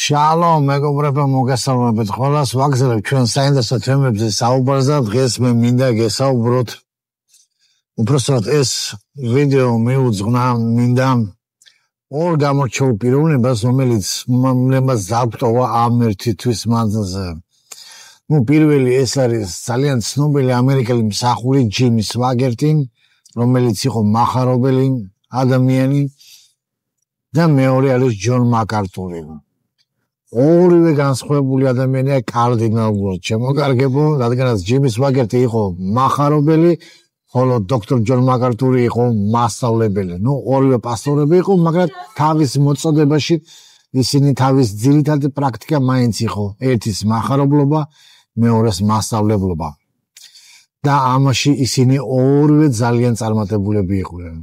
Shalom, მეგობრებო, მოგესალმებით ყველას. ვაგზავნებ ჩვენ საინტერესო თემებზე საუბარს და დღეს მე მინდა გესაუბროთ. უпростоად ეს ვიდეო მინდა ორ გამორჩეულ პიროვნებას, რომელიც დაგვტოვა ამ ერთი თვის მანძილზე. პირველი ეს არის ძალიან ცნობილი ამერიკელი მსახური ჯიმი სვაგერტი, რომელიც იყო მახარობელი ადამიანი და მეორე არის ჯონ მაკარტური. ორივე განსხვავებული ადამიანია კარდინალურად შემოგარგებო, რადგანაც ჯიმი სვაგერტი იყო მახარობელი, ხოლო დოქტორ ჯონ მაკარტური იყო მასწავლებელი. ორივე პასტორები იყო, მაგრამ თავის მოწოდებაში ისინი თავის ძირითადი პრაქტიკა მაინც იყო ერთის მახარებლობა, მეორეს მასწავლებლობა. და ამაში ისინი ორივე ძალიან წარმატებულები იყვნენ.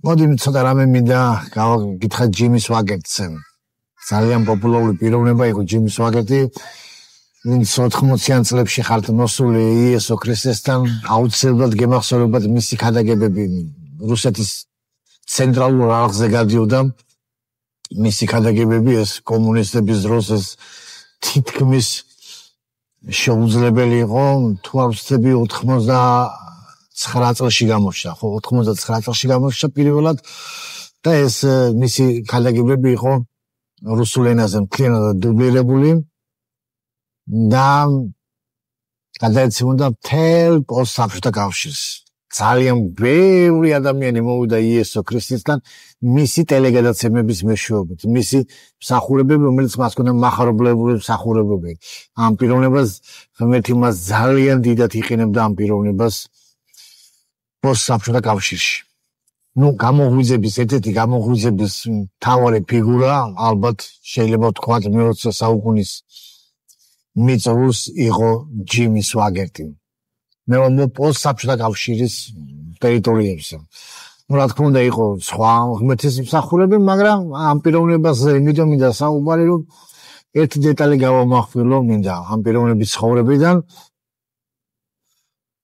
მოდი ცოტა რამე მინდა გავაკითხა ჯიმი სვაგერტზე. ძალიან პოპულარული პიროვნება იყო ჯიმი სვაგერტი, ვინც 80-იან წლებში ხართ მოსული იესო ქრისტესთან, აუცილებლად გემახსოვრებათ მისი ქადაგებები რუსეთის ცენტრალურ არხზე გადიოდა. მისი ქადაგებები ეს კომუნისტების დროს ეს თითქმის შეუძლებელი იყო, თუ არ ვცდები 89 წელში გამოჩნდა, ხო 99 წელში გამოჩნდა პირველად და ეს მისი ქადაგებები იყო რუსულ ენაზე მთლიანად დუბლირებული და გადაეცემოდა მთელ პოსტსაბჭოთა კავშირს. ძალიან ბევრი ადამიანი მოვიდა იესო ქრისტესთან მისი ტელეგადაცემების მეშვეობით, მისი მსახურებები, რომელიც მას ჰქონდა მახარებლებული მსახურებები. ამ პიროვნებას ღმერთი მას ძალიან დიდად იყენებდა ამ პიროვნებას პოსტსაბჭოთა კავშირში. გამოღვიძების ერთ-ერთი გამოღვიძების მთავარი ფიგურა, ალბათ შეიძლება ვთქვათ მე-20 საუკუნის მიწურულს იყო ჯიმი სვაგერტი. მე პოსტსაბჭოთა კავშირის ტერიტორიებზე. რა თქმა უნდა იყო სხვა ღმერთის მსახურები, მაგრამ ამ პიროვნებას იმიტომ მინდა საუბარი, რომ ერთი დეტალი გავამახვილო მინდა ამ პიროვნების ცხოვრებიდან.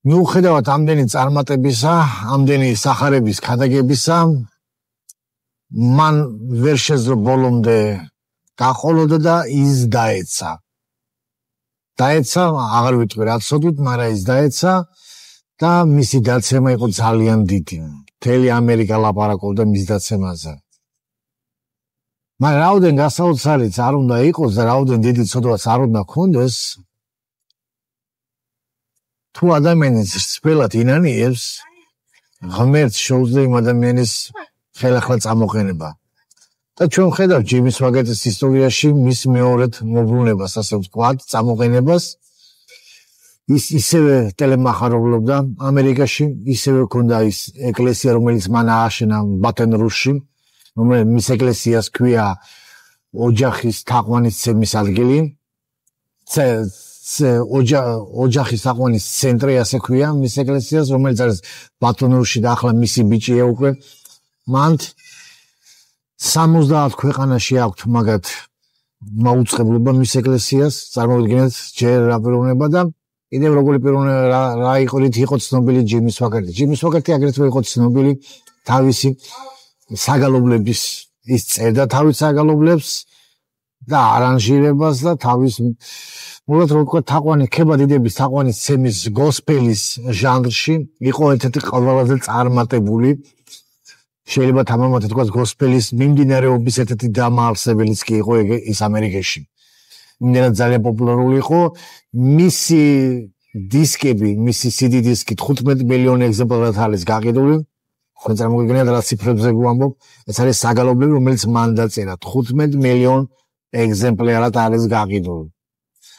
მიუხედავად ამდენი წარმატებისა, ამდენი სახარების ქადაგებისა, მან ვერ შეძლო ბოლომდე გაყოლოდა და ის დაეცა. დაეცა, აღარ ვიტყვი რა ცოდვით, მაგრამ ის დაეცა და მისი დაცემა იყო ძალიან დიდი. მთელი ამერიკა ლაპარაკობდა მის დაცემაზე. მაგრამ რაოდენ გასაოცარიც არ უნდა იყოს და რაოდენ დიდი ცოდვაც არ უნდა ჰქონდეს, თუ ადამიანის სპელად ინანიებს, ღმერთს შეუძლია იმ ადამიანის ხელახლა წამოყენება. და ჩვენ ხედავთ ჯიმი სვაგერტის ისტორიაში მის მეორედ მოbrunებას, ასე ვთქვათ, წამოყენებას. ის ისევე ტელემახარებლობდა ამერიკაში, ისევე ჰქონდა ის ეკლესია, რომელიც მან ააშენა ბათენ-რუსში, რომელიც მის ეკლესიას ქვია ოჯახის თაყვანისცემის ადგილი. ოჯახის თაყვანის ცენტრი ასე ქვია მის ეკლესიას, რომელიც არის ბათენ-რუსში და ახლა მისი ბიჭია უკვე. მან 70 ქვეყანაში აქვს მაგათ მაუწყებლობა მის ეკლესიას, წარმოვიდგინეთ ჯერ რა პიროვნება და კიდევ როგორი პიროვნება რა იყო ცნობილი ჯიმი სვაგერტი. ჯიმი სვაგერტი აგრეთვე იყო ცნობილი თავისი საგალობლების, ის წერდა თავის საგალობლებს და არანჟირებას და თავის მულად რო ვთქვათ ქებადიდების თაყვანისცემის გოსპელის ჟანრში იყო ერთ-ერთი ყველაზე წარმატებული, შეიძლება თამამად თქვას გოსპელის მიმდინარეობის ერთ-ერთი დამაარსებელიც კი იყო ის ამერიკაში. იმდენად ძალიან პოპულარული იყო, მისი დისკები, მისი CD დისკი 15 მილიონი ეგზემპლარად არის გაყიდული. თქვენ წარმოგიდგენთ რა ციფრებზე გვამბობ, ეს არის საგალობლები, რომელიც მან დაწერა, 15 მილიონ ეგზემპლარად არის გაყიდული.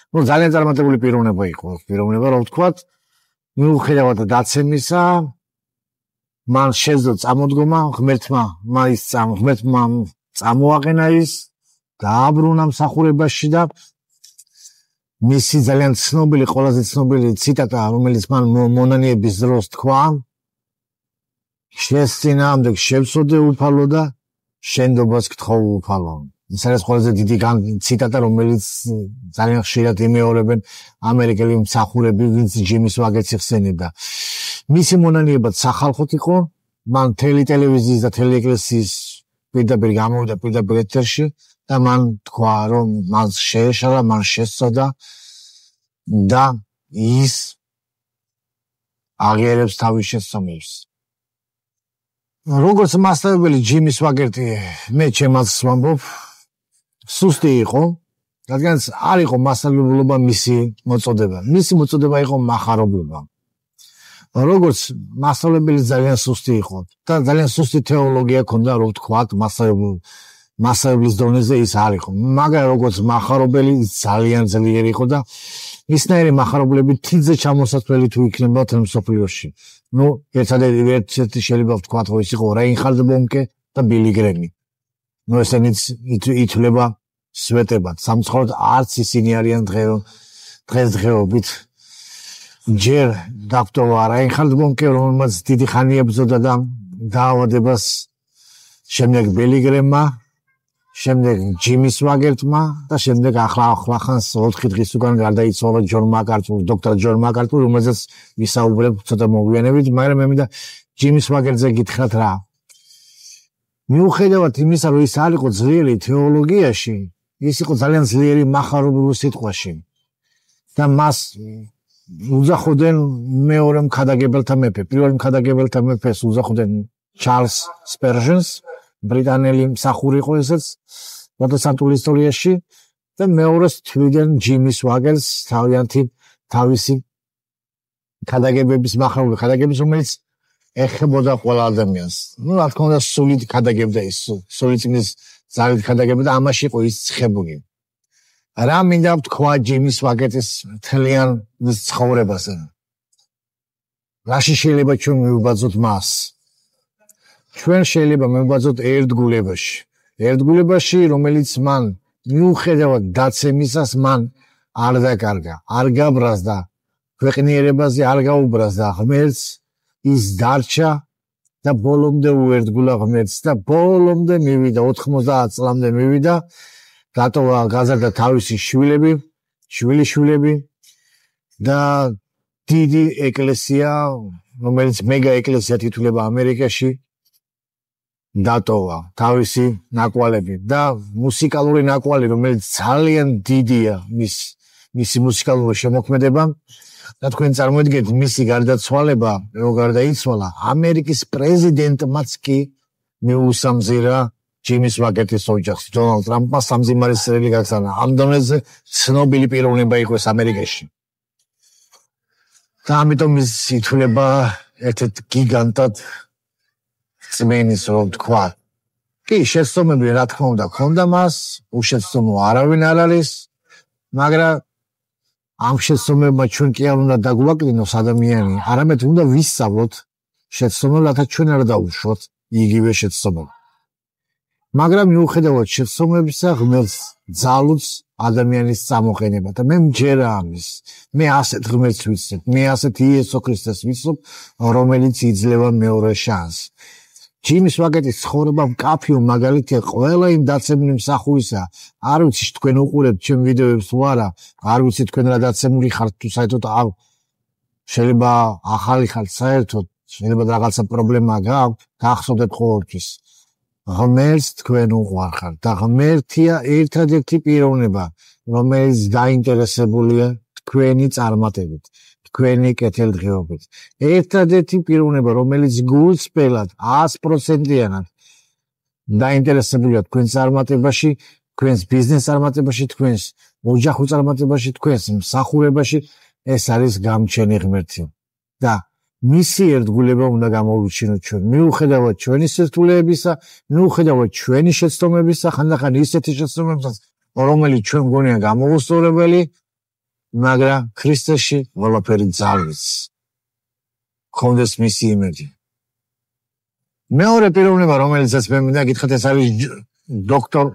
ძალიან წარმატებული პიროვნება იყო, რა ვთქვათ, მიუხედავად დაცემისა, მან შეძლო წამოდგომა, ღმერთმა წამოაყენა ის, დააბრუნა მსახურებაში და მისი ძალიან ცნობილი, ყველაზე ცნობილი ციტატა, რომელიც მან მონანიების დროს თქვა, შენს წინააღმდეგ შევწოდე უფალო და შენდობას გთხოვ უფალო. ეს არის ყველაზე დიდი ციტატა, რომელიც ძალიან ხშირად იმეორებენ ამერიკელი მსახურები, ვინც ჯიმი სვაგერტს იხსენებდა. მისი მონანიებად სახალხოდ იყო, მან თელი ტელევიზიის და თელი ეკლესიის პირდაპირ გამოვიდა პირდაპირ ეთერში და მან თქვა, რომ მას შეეშალა, მან შესწოდა და ის აღიარებს თავის შეცდომებს. როგორც მასწავლებელი ჯიმი სვაგერტი, მე ჩემს ვამბობ, სუსტი იყო, რადგანაც არ იყო მასწავლებლობა მისი მოწოდება. მისი მოწოდება იყო მახარებლობა. როგორც მასწავლებელი ძალიან სუსტი იყო და ძალიან სუსტი თეოლოგია ჰქონდა, რო ვთქვათ, მასწავლებლის დონეზე ის არ იყო. მაგრამ როგორც მახარებელი ძალიან ძლიერი იყო და ისნაირი მახარებლები თითზე ჩამოსათვლელი თუ იქნება თელ მსოფლიოში. ერთადერთი შეიძლება ვთქვათ, რომ ის იყო რეინჰარდ ბონკე და ბილი გრემი. ესენიც ითვლება სვეტებად. სამწუხაროდ არც ისინი არიან დღესდღეობით. ჯერ დაკვრა რეინჰარდ ბონკე, რომელმაც დიდი ხანი ებრძოდა და დაავადებას, შემდეგ ბილი გრემმა, შემდეგ ჯიმი სვაგერტმა და შემდეგ ახლახანს 4 დღის უკან გარდაიცვალა ჯონ მაკარტური, დოქტორ ჯონ მაკარტური, რომელზეც ვისაუბრებ ცოტა მოგვიანებით, მაგრამ მე მინდა ჯიმი სვაგერტზე გითხრათ რა. მიუხედავად იმისა, რომ ის არ იყო ძლიერი თეოლოგიაში, ის იყო ძალიან ძლიერი მახარებლურ სიტყვაში და მას უძახოდნენ მეორე მქადაგებელთა მეფე. პირველ მქადაგებელთა მეფეს უძახოდნენ ჩარლს სპერჟენს, ბრიტანელი მსახური იყო ესეც პროტესტანტულ ისტორიაში და მეორეს თვლიდნენ ჯიმი სვაგერტს, თავისი ქადაგებების მახარებლი ქადაგების, რომელიც ეხებოდა ყველა ადამიანს. რა თქმა უნდა, სულით ქადაგებდა ის, სულით ძალით ქადაგებდა, ამაში იყო ის ცხებული. რა მინდა ვთქვა ჯიმი სვაგერტის მთლიან ცხოვრებაზე? რაში შეიძლება ჩვენ მივიბაძოთ მას? ჩვენ შეიძლება მივიბაძოთ ერთგულებაში, რომელიც მან მიუხედავად დაცემისას მან არ დაკარგა, არ გაბრაზდა, ქვეყნიერებაზე არ გაუბრაზდა ღმერთს, ის დარჩა და ბოლომდე უერთგულა ღმერთს და ბოლომდე მივიდა, 90 წლამდე მივიდა, გაზარდა თავისი შვილიშვილები და დიდი ეკლესია, რომელიც მეგა ეკლესია თითულება ამერიკაში, დატოვა თავისი ნაკვალები და მუსიკალური ნაკვალი, რომელიც ძალიან დიდია მისი მუსიკალური შემოქმედება და თქვენ წარმოიდგინეთ მისი გარდაცვალება, რო გარდაიცვალა, ამერიკის პრეზიდენტმაც კი მიუსამზირა ჯიმი სვაგერტის ოჯახს. დონალდ ტრამპმა სამძიმარისწრელი გაგზავნა. ამ დონეზე ცნობილი პიროვნება იყო ეს ამერიკაში. და ამიტომ ის ითვლება ერთ-ერთ გიგანტად წმენის, რომ ვთქვა. კი, შეცდომები რა თქმა უნდა ჰქონდა მას, უშეცდომო არავინ არ არის, მაგრამ ამ შეცდომებმა ჩვენ კი არ უნდა დაგვაკლინოს ადამიანი, არამედ უნდა ვისწავლოთ შეცდომებათა ჩვენ არ დაუშვოთ იგივე შეცდომები. მაგრამ მიუხედავად შეცდომებისა, ღმერთს ძალუძს ადამიანის წამოყენება და მე მჯერა ამის. მე ასეთ ღმერთს ვიცნობ, მე ასეთ იესო ქრისტეს ვიცნობ, რომელიც იძლევა მეორე შანსს. ჯიმი სვაგერტის ცხოვრება მკაფიო მაგალითია ყველა იმ დაცემული მსახურისა. არ ვიცი თქვენ უყურებთ ჩემ ვიდეოებს თუ არა, არ ვიცი თქვენ რა დაცემული ხართ თუ საერთოდ შეიძლება ახალი ხართ საერთოდ, შეიძლება რაღაცა პრობლემა გაქვთ, გახსოვდეთ ყოველთვის. ღმერთს თქვენ უყვარხართ და ღმერთია ერთადერთი პიროვნება, რომელიც დაინტერესებულია თქვენი წარმატებით, თქვენი კეთილდღეობით. ერთადერთი პიროვნება, რომელიც გულწრფელად 100%-იანად დაინტერესებულია თქვენს წარმატებაში, თქვენს ბიზნეს წარმატებაში, თქვენს ოჯახურ წარმატებაში, თქვენს მსახურებაში, ეს არის გამჩენი ღმერთი. და მისი ერთგულება უნდა გამოვიჩინოთ ჩვენ. მიუხედავად ჩვენი სირთულეებისა, მიუხედავად ჩვენი შეცდომებისა, ხანდახან ისეთი შეცდომებსაც, რომელიც ჩვენ მგონია გამოუსწორებელი, მაგრამ ქრისტეში ყველაფერი ძალვიც. გქონდეს მისი იმედი. მეორე პიროვნება, რომელიცაც მე მინდა გითხრათ, ეს არის დოქტორ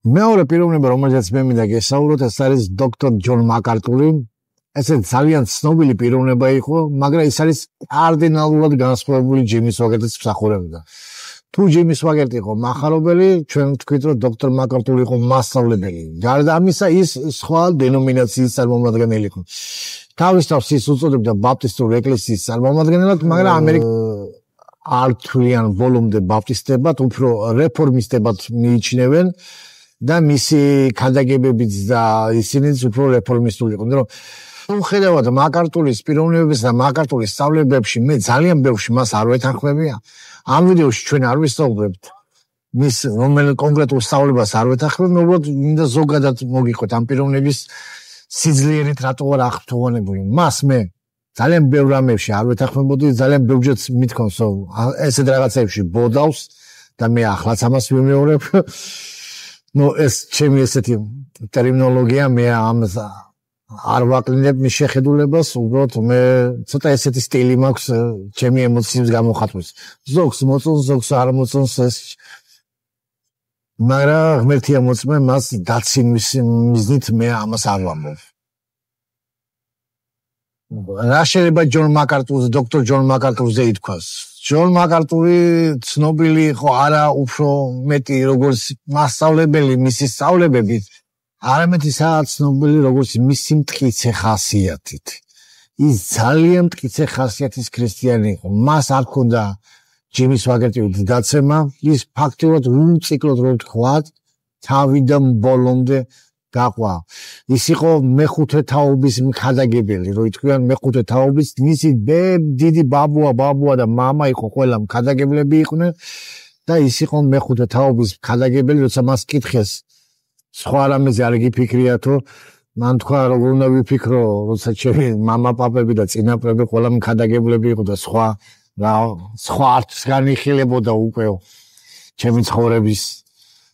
მეორე პიროვნება, რომელზეც მე მინდა გესაუბროთ, ეს არის დოქტორ ჯონ მაკარტური. ესე ძალიან ცნობილი პიროვნება იყო, მაგრამ ის არის კარდინალურად განსხვავებული ჯიმი სვაგერტის მსახურებიდან. თუ ჯიმის ვაგერტი იყო מחარობელი, ჩვენ ვთქვით, რომ დოქტორ მაკარტური იყო მასწავლებელი. გარდა ამისა, ის სხვა დენომინაციის წარმომადგენელი იყო. თავის თავს ის უწოდებდა ბაპტისტური ეკლესიის წარმომადგენლად, მაგრამ არ თვლიან ბოლომდე ბაპტისტებად, უფრო რეფორმისტებად მიიჩნევენ და მისი ქადაგებებიც და ისინიც უფრო რეფორმისტული იყო. რომ ხედავთ მაკარტურის პიროვნებებს და მაკარტურის სწავლებებში მე ძალიან ბევრში მას არ ვეთანხმებია. ამ ვიდეოში ჩვენ არ ვისაუბრებთ მის რომელ კონკრეტულ სწავლებას არ ვეთანხმებ, უბრალოდ მინდა ზოგადად მოგიყვეთ ამ პიროვნების სიძლიერით რატო არ აღფრთოვანებული. მას მე ძალიან ბევრ რამებში არ ვეთანხმებოდი, ძალიან ბევრჯერ მithქვამს, რომ ესეთ რაღაცებში ბოდავს და მე ახლაც ამას ვიმეორებ. ეს ჩემი ესეთი ტერმინოლოგია, მე ამას არ ვაკლინებ მის შეხედულებას, უბრალოდ მე ცოტა ესეთი სტილი მაქვს ჩემი ემოციების გამოხატვის. ზოგს მოწონს, ზოგს არ მოწონს ეს. მაგრამ ღმერთია მოწმე მას დაცინის მიზნით მე ამას არ ვამბობ. რა შეიძლება ჯონ მაკარტურს, დოქტორ ჯონ მაკარტურზე ითქვას? ჯონ მაკარტური ცნობილი იყო არა უფრო მეტი როგორც მასწავლებელი მისი სწავლებებით, არამედ ისაა ცნობილი როგორც მისი მტკიცე ხასიათით. ის ძალიან მტკიცე ხასიათის ქრისტიანი იყო. მას არ ჰქონდა ჯიმის ვაგერტივით დაცემა, ის ფაქტიურად უციკლოდ რო ვთქვათ, თავიდან ბოლომდე გაყვა. ის იყო მეხუთე თაობის მქადაგებელი, რო ითქვიან მეხუთე თაობის, მისი დიდი ბაბუა და მამა იყო ყველა მქადაგებლები იყვნენ და ის იყო მეხუთე თაობის მქადაგებელი, როცა მას კითხეს სხვა რამეზე არ გიფიქრიათო, მან თქვა როგორ უნდა ვიფიქრო, როცა ჩემი მამა პაპები და წინაპრები ყველა მქადაგებლები იყო და სხვა არც განიხილებოდა უკვე ჩემი ცხოვრების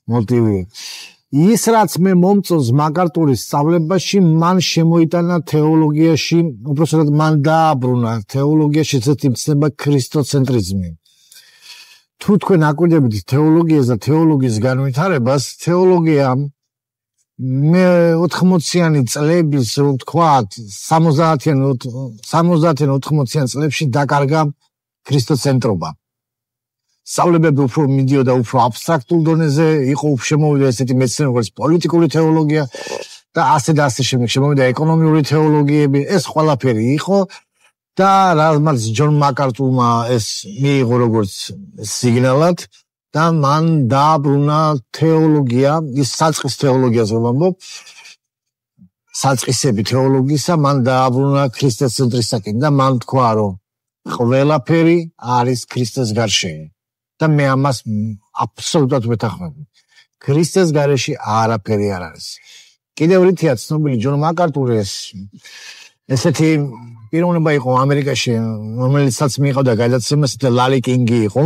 მოტივი. ის რაც მე მომწონს მაკარტურის სწავლებაში, მან შემოიტანა თეოლოგიაში, უпроსტად მან დააბრუნა თეოლოგიაში ესეთი მცნება ქრისტოცენტრიზმი. თუ თქვენ აკვირდებით თეოლოგიას და თეოლოგიის განვითარებას, თეოლოგია მე 80-იანი წლების, რომ ვთქვათ, 70-იან 80-იან წლებში დაკარგა ქრისტოცენტრობა. სწავლებები უფრო მიდიოდა უფრო აბსტრაქტულ დონეზე, იყო შემოვიდა ესეთი მეცნიერება როგორც პოლიტიკური თეოლოგია და ასე შემდეგ შემოვიდა ეკონომიური თეოლოგიები, ეს ყველაფერი იყო და რამაც ჯონ მაკარტურმა ეს მიიღო როგორც სიგნალად და მან დააბრუნა თეოლოგია, ის საწყის თეოლოგიას ვამბობ, საწყისები თეოლოგიისა, მან დააბრუნა ქრისტესცენტრისაკენ და მან თქვა, რომ ყველაფერი არის ქრისტეს გარშემო. და მე ამას აბსოლუტურად ვეთანხმებ. ქრისტეს გარეშე არაფერი არ არის. კიდევ რითია ცნობილი ჯონ მაკარტური ესეთი პიროვნება იყო ამერიკაში, რომელიცაც მიიღავდა გადაცემას და ლარი კინგი იყო,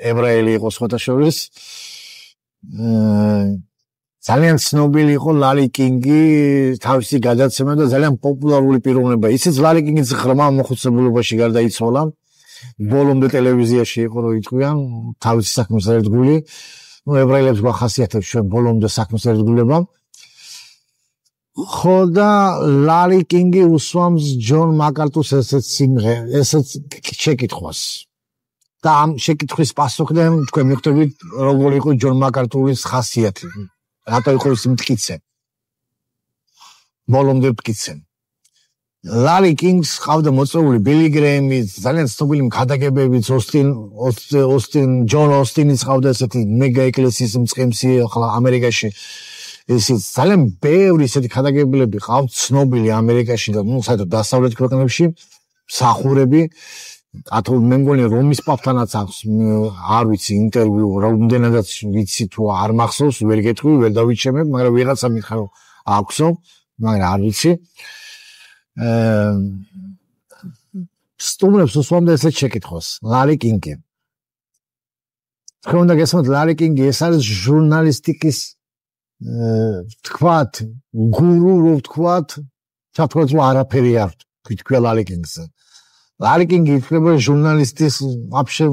ებრაელი იყო სხვათა შორის. ძალიან ცნობილი იყო ლარი კინგი თავისი გადაცემა და ძალიან პოპულარული პიროვნება. ისიც ლარი კინგის ღრმა მოხუცებულობაში გარდაიცვალა. ბოლომდე ტელევიზიაში იყო რო იტყვიან თავისი საქმის ერთგული. ებრაელებს გვახასიათებს ჩვენ ბოლომდე საქმის ერთგულება. ხო და ლარი კინგი უსვამს ჯონ მაკარტურს ესეც შეკითხვას. და ამ შეკითხვის პასუხიდან თქვენ მიხვდებით როგორი იყო ჯონ მაკარტურის ხასიათი. რატო იყო ის მტკიცე? ბოლომდე მტკიცე. ლარი კინგს ყავდა მოწვეული ბილი გრეიმი, ძალიან ცნობილი მქადაგებები, ჯონ ოსტინიც ყავდა ესეთი მეგა ეკლესიის მწყემსი ახლა ამერიკაში. ისიც ძალიან ბევრი ესეთი ქადაგებლები ყავთ ცნობილი ამერიკაში და საერთოდ დასავლეთ ქვეყნებში, მსახურები. ათო მე მგონი რომის პაპთანაც აქვს, არ ვიცი ინტერვიუ, რამდენადაც ვიცი თუ არ მახსოვს, ვერ გეტყვი, ვერ დავიჩემებ, მაგრამ ვიღაცა მითხრა რომ აქვსო, მაგრამ არ ვიცი. სტუმრებს უსვამდა ესეთ შეკითხვას ლარი კინგი. თქვენ უნდა გესმოთ, ლარი კინგი ეს არის ჟურნალისტიკის ვთქვათ, გურუ, რო ვთქვათ, ჩათვალეთ რომ არაფერი არ თქვია ლარი კინგზე. ლარი კინგი ითვლება ჟურნალისტის вообще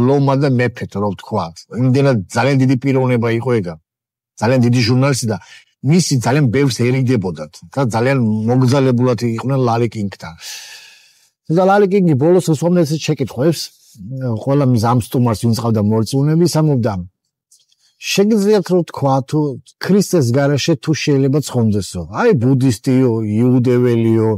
ლომა და მეფეთ, რო ვთქვათ. იმდენად ძალიან დიდი პიროვნება იყო ეგა. ძალიან დიდი ჟურნალისტი და მისი ძალიან ბევრს ერიდებოდათ და ძალიან მოგზალებულად იყვნენ ლარი კინგთან. და ლარი კინგი ბოლოს უსვამდა ესეთ შეკითხვებს, ყველა მზამ სტუმარს ვინც ყავდა მორწმუნეები სამობდა შეგიძლიათ რომ თქვა თუ ქრისტეს გარეშე თუ შეიძლება ცხონდესო აი ბუდისტიო იუდეველიო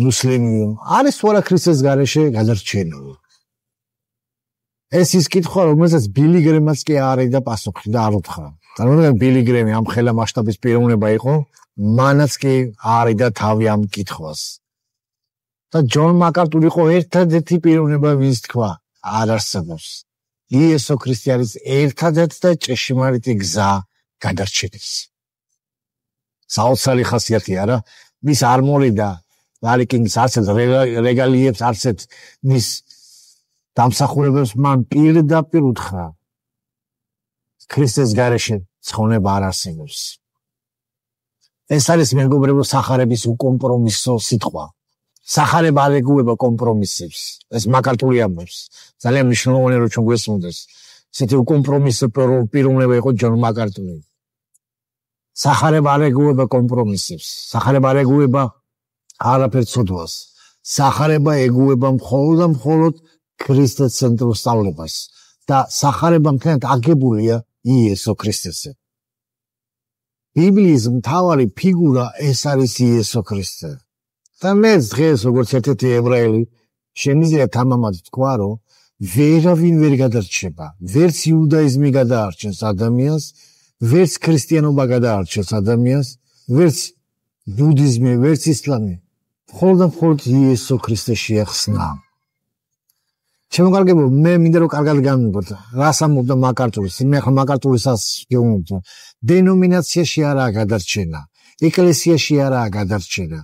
მუსლიმიო არის ვარა ქრისტეს გარეშე გადარჩენილი ეს ის კითხვა რომელსაც ბილი გრემაც კი არ ედა პასუხი და არ უთხრა წარმოიდგინეთ ბილი გრემი ამ ხელა მასშტაბის პიროვნება იყო მანაც კი არ ედა თავი ამ კითხვას და ჯონ მაკარტური იყო ერთადერთი პიროვნება ვინც თქვა არ არსებობს იესო ქრისტე არის ერთადერთი და ჭეშმარიტი გზა გადარჩენის საოცარი ხასიათი არა მის არმორიდა ლარიკინგს არცეთ რეგალიებს არცეთ მის დამსახურებებს მან პირდაპირ უთხრა ქრისტეს გარეშე ცხონება არ არსებობს ეს არის მეგობრებო სახარების უკომპრომისო სიტყვა სახარება არ ეგუება კომპრომისებს ეს მაკარტური ამბობს ძალიან მნიშვნელოვანია რომ ჩვენ გვესმოდეს ესეთი უკომპრომისო პიროვნება იყო ჯონ მაკარტური სახარება არ ეგუება კომპრომისებს სახარება არ ეგუება არაფერ ცოდვას სახარება ეგუება მხოლოდ ქრისტეს ცენტრულ სწავლებას და სახარება მთლიანად აგებულია იესო ქრისტეზე ბიბლიის მთავარი ფიგურა ეს არის იესო ქრისტე და მე დღეს როგორც ერთ-ერთი ებრაელი შემიძლია თამამად თქვა რომ ვერავინ ვერ გადარჩება ვერც იუდაიზმი გადაარჩენს ადამიანს ვერც ქრისტიანობა გადაარჩენს ადამიანს ვერც ბუდიზმი ვერც ისლამი მხოლოდ იესო ქრისტეშია ხსნა შემოგარგებო მე მინდა რომ კარგად გამიგოთ რას ამბობდა მაკარტურის მე ხა მაკარტურისას გეუბნებო დენომინაციაში არაა გადარჩენა ეკლესიაში არაა გადარჩენა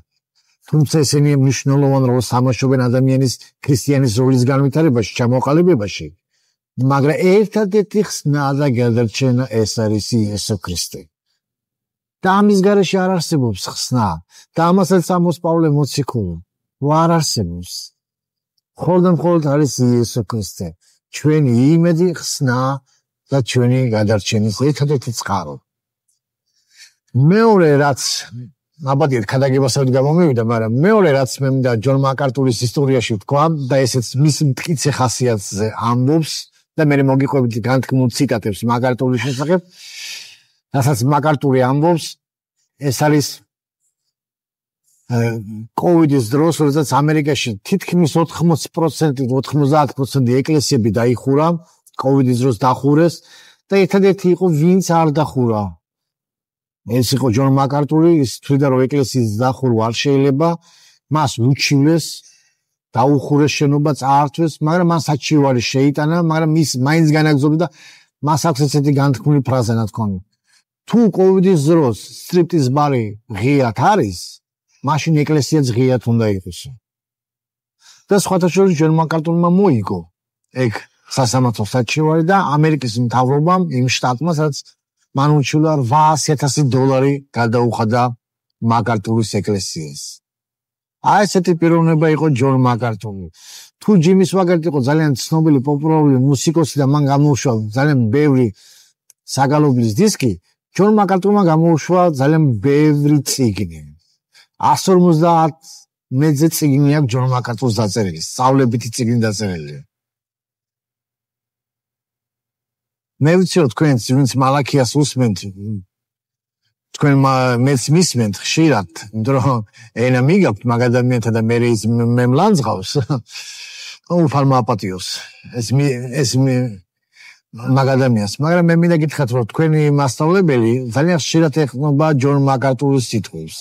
თუმცა ესენი მნიშვნელოვან როლს თამაშობენ ადამიანის ქრისტიანის როლის განვითარებაში ჩამოყალიბებაში მაგრამ ერთადერთი ხსნა და გადარჩენა ეს არის იესო ქრისტე და ამის გარეშე არ არსებობს ხსნა და ამასაც ამოს პავლე მოციქულო არ არსებობს მხოლოდ არის იესო ქრისტე ჩვენი იმედი ხსნა და ჩვენი გადარჩენის ერთადერთი წყარო მეორე რაც აბადიეთ ქადაგებასავით გამომივიდა მაგრამ მეორე რაც მე მინდა ჯონ მაკარტურის ისტორიაში ვთქვა და ესეც მის მტკიცე ხასიათზე ამბობს და მე მოგიყვებით განთქმულ ციტატებს მაკარტურის შესახებ რასაც მაკარტური ამბობს ეს არის კოვიდის დროს როდესაც ამერიკაში თითქმის 80% ეკლესიები დაიხურა კოვიდის დროს დახურეს და ერთადერთი იყო ვინც არ დახურა ეს იყო ჯონ მაკარტური ის თვლიდა რომ ეკლესიის დახურვა არ შეიძლება მას უჩივლეს დაუხურეს შენობა წაართვეს მაგრამ მას საჩივარი შეიტანა მაგრამ ის მაინც განაგზობდა მას აქვს ესეთი განთქმული ფრაზა რა თქმა უნდა თუ კოვიდის დროს სტრიპტიზ ბარი ღიად არის მაშინ ეკლესიაც ღიად უნდა იყოს და სხვათა შორის ჯონ მაკარტურმა მოიგო ეგ სასამართლო საჩივარი და ამერიკის მთავრობამ იმ შტატმა სადაც მან უშულა $800,000 გადაუხადა მაკარტურის ეკლესიას აი ესეთი პიროვნება იყო ჯონ მაკარტური თუ ჯიმი სვაგარტი იყო ძალიან ცნობილი პოპულარული მუსიკოსი და მან გამოუშვა ძალიან ბევრი საგალობლის დისკი ჯონ მაკარტურმა გამოუშვა ძალიან ბევრი წიგნი 150 მეძე წიგნი აქვს ჯონ მაკარტურს დაწერილი სწავლებითი წიგნი დაწერილია მე ვიცი რომ თქვენც ვინც მალაქიას უსმენთ თქვენ მეც მისმენთ ხშირად იმიტომ რომ ენა მიგაქვთ მაგ ადამიანთა და მე მემლანძღავს უფალ მაპატიოს ეს მაგ ადამიანს მაგრამ მე მინდა გითხრათ რომ თქვენი მასწავლებელი ძალიან ხშირად ეხმობა ჯონ მაკარტურის სიტყვებს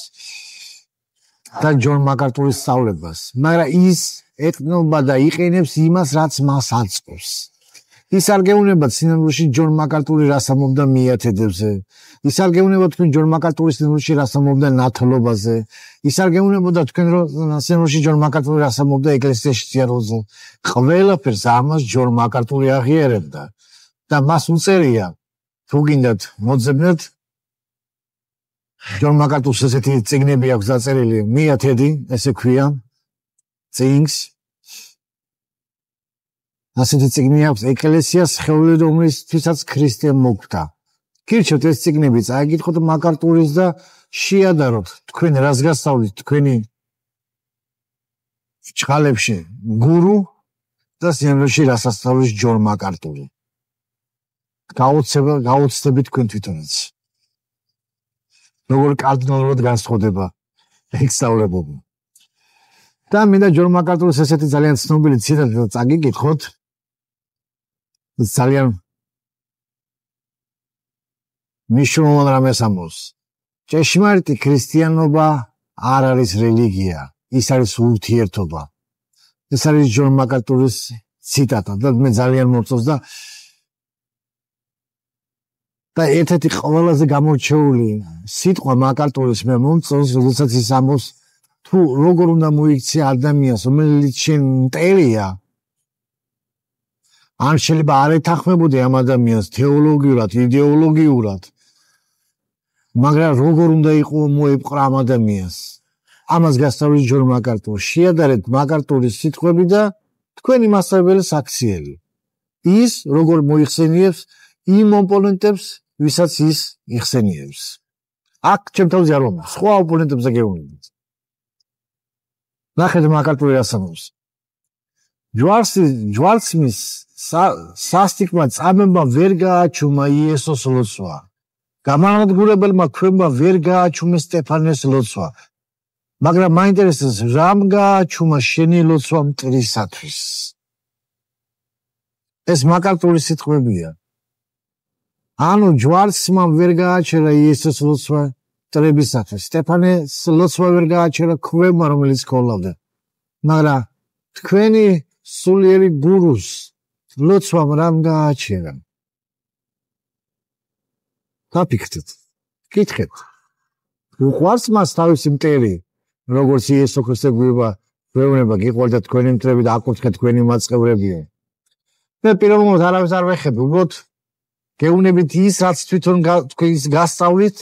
და ჯონ მაკარტურის სწავლებას მაგრამ ის ეთნობა და იყენებს იმას რაც მას აწყობს ის არ გეუბნება სინამდვილეში ჯონ მაკარტური რას ამბობდა მიათედებზე ის არ გეუბნება თქვენ ჯონ მაკარტურის სინამდვილეში რას ამბობდა ნათლობაზე ის არ გეუბნებოდა თქვენ რომ სინამდვილეში ჯონ მაკარტური რას ამბობდა ეკლესიაში სიარულზე ყველაფერს ამას ჯონ მაკარტური აღიარებდა და მას უწერია თუ გინდათ მოძებნეთ ჯონ მაკარტურს ესეთი წიგნები აქვს დაწერილი მიათედი ესე ქვია წიგნს ასეთი წიგნი აქვს ეკლესიას სხეული რომლისთვისაც ქრისტე მოგვდა გირჩევთ ეს წიგნები წაიგითხოთ მაკარტურის და შეადაროთ თქვენ რას გასწავლით თქვენი ჩხალებში გურუ და სინამდვილეში რასასწავლის ჯონ მაკარტური. გაუცდებით თქვენ თვითონაც. როგორ კარდინალურად განსხვავდება ეგსწავლებობა. და მინდა ჯონ მაკარტურის ესეთი ძალიან ცნობილი ციტატი წაგიკითხოთ. ძალიან მნიშვნელოვან რამეს ამბობს. ჭეშმარიტი ქრისტიანობა არ არის რელიგია, ის არის ურთიერთობა. ეს არის ჯონ მაკარტურის ციტატა და მე ძალიან მომწონს და ერთ-ერთი ყველაზე გამორჩეული სიტყვა მაკარტურის მე მომწონს, როდესაც ის ამბობს თუ როგორ უნდა მოიქცე ადამიანს, რომელიც შენ მტერია, ან შეიძლება არ ეთანხმებოდი ამ ადამიანს თეოლოგიურად, იდეოლოგიურად, მაგრამ როგორ უნდა იყო მოეპყრა ამ ადამიანს. ამას გასწავლის ჯონ მაკარტური. შეადარეთ მაკარტურის სიტყვები და თქვენი მასწავლებელი საქციელი. ის როგორ მოიხსენიებს იმ ოპონენტებს, ვისაც ის იხსენიებს. აქ ჩემთავზე არ ვამბობ, სხვა ოპონენტებზე გეუბნებით. ნახეთ მაკარტური რას ამბობს. ჯვარცმის სასტიკმა წამებმა ვერ გააჩუმა იესოს ლოცვა. გამანადგურებელმა ქვებმა ვერ გააჩუმეს სტეფანეს ლოცვა. მაგრამ მაინტერესებს რამ გააჩუმა შენი ლოცვა მტრისათვის. ეს მაკარტურის სიტყვებია. ანუ ჯვარცმამ ვერ გააჩერა იესოს ლოცვა მტრებისათვის. სტეფანეს ლოცვა ვერ გააჩერა ქვებმა, რომელიც ქოლავდა. მაგრამ თქვენი სულიერი გურუს ლოცვამ რამ გააჩერა? გაფიქრეთ, კითხეთ. უყვარს მას თავისი მტერი, როგორც იესო ქრისტე გვეუბნება, გიყვარდა თქვენი მტრები და აკურთხეთ თქვენი მაცხოვრებლიო. მე პიროვნულად არავის არ ვეხები, უბრალოდ გეუბნებით ის, რაც თვითონ თქვენს გასწავლით,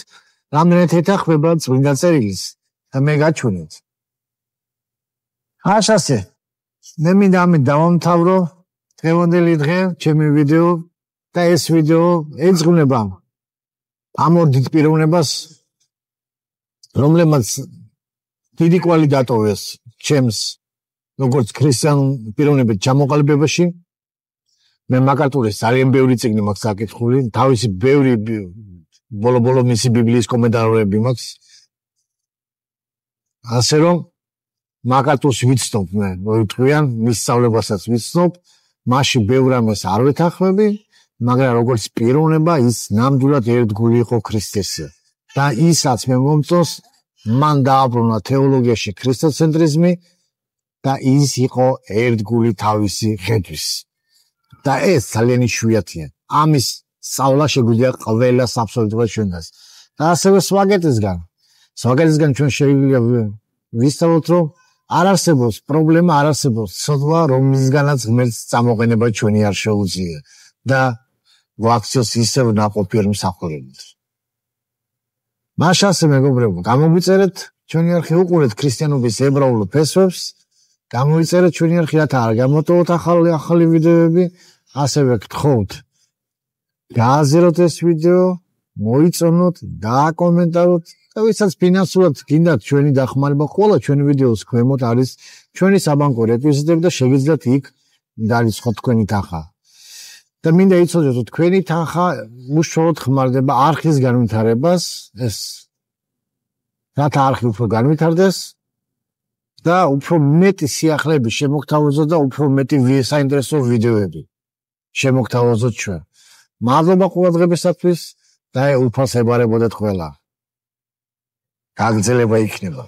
რამდენად ეთანხმება წმინდა წერილს და მე გაჩვენეთ. ასე, მე მინდა ამით დავამთავრო დღევანდელი დღე, ჩემი ვიდეო და ეს ვიდეო ეძღვნება ამ ორ დიდ პიროვნებას, რომლებმაც დიდი კვალი დატოვეს ჩემს როგორც ქრისტიანულ პიროვნებად ჩამოყალიბებაში. მე მაკარტურის ძალიან ბევრი წიგნი მაქვს საკითხული, თავისი ბევრი ბოლო მისი ბიბლიის კომენტარები მაქვს. ასე რომ მაკარტურს ვიცნობ მე, მოიტყვიან, მის სწავლებასაც ვიცნობ, მასში ბევრ რამეს არ ვეთანხმები, მაგრამ როგორც პიროვნება ის ნამდვილად ერთგული იყო ქრისტესზე. და ისაც მე მომწონს, მან დააბრუნა თეოლოგიაში ქრისტოცენტრიზმი და ის იყო ერთგული თავისი ხედვის. და ეს ძალიან იშვიათია. ამის სწავლა შეგვიძლია ყველას აბსოლუტურად ჩვენგანს. და ასევე სვაგეტისგან ჩვენ შეიძლება ვისწავლოთ, რომ არ არსებობს პრობლემა, არ არსებობს ცოდვა, რომლისგანაც ღმერთს წამოყენება ჩვენი არ შეუძლია და გვაქციოს ისევ ნაყოფიერ მსახურებით. მაშასე მეგობრებო, გამოგვიწერეთ ჩვენი არხი, უყურეთ ქრისტიანობის ებრაულ ფესვებს, გამოიწერეთ ჩვენი არხი, რათა არ გამოტოვოთ ახალი ვიდეოები, ასევე გთხოვთ გააზიაროთ ეს ვიდეო, მოიწონოთ, დააკომენტაროთ და ვისაც ფინანსურად გინდათ ჩვენი დახმარება, ყველა ჩვენი ვიდეოს ქვემოთ არის ჩვენი საბანკო რეკვიზიტები და შეგიძლიათ იქ დაიწყოთ თქვენი თანხა. და მინდა იცოდეთ, რომ თქვენი თანხა უშუალოდ ხმარდება არხის განვითარებას, ეს რათა არხი უფრო განვითარდეს და უფრო მეტი სიახლეები შემოგთავაზოთ და უფრო მეტი საინტერესო ვიდეოები შემოგთავაზოთ ჩვენ. მადლობა ყურადღებისათვის და უფალს ებარებოდეთ ყველა. გაგრძელება იქნება.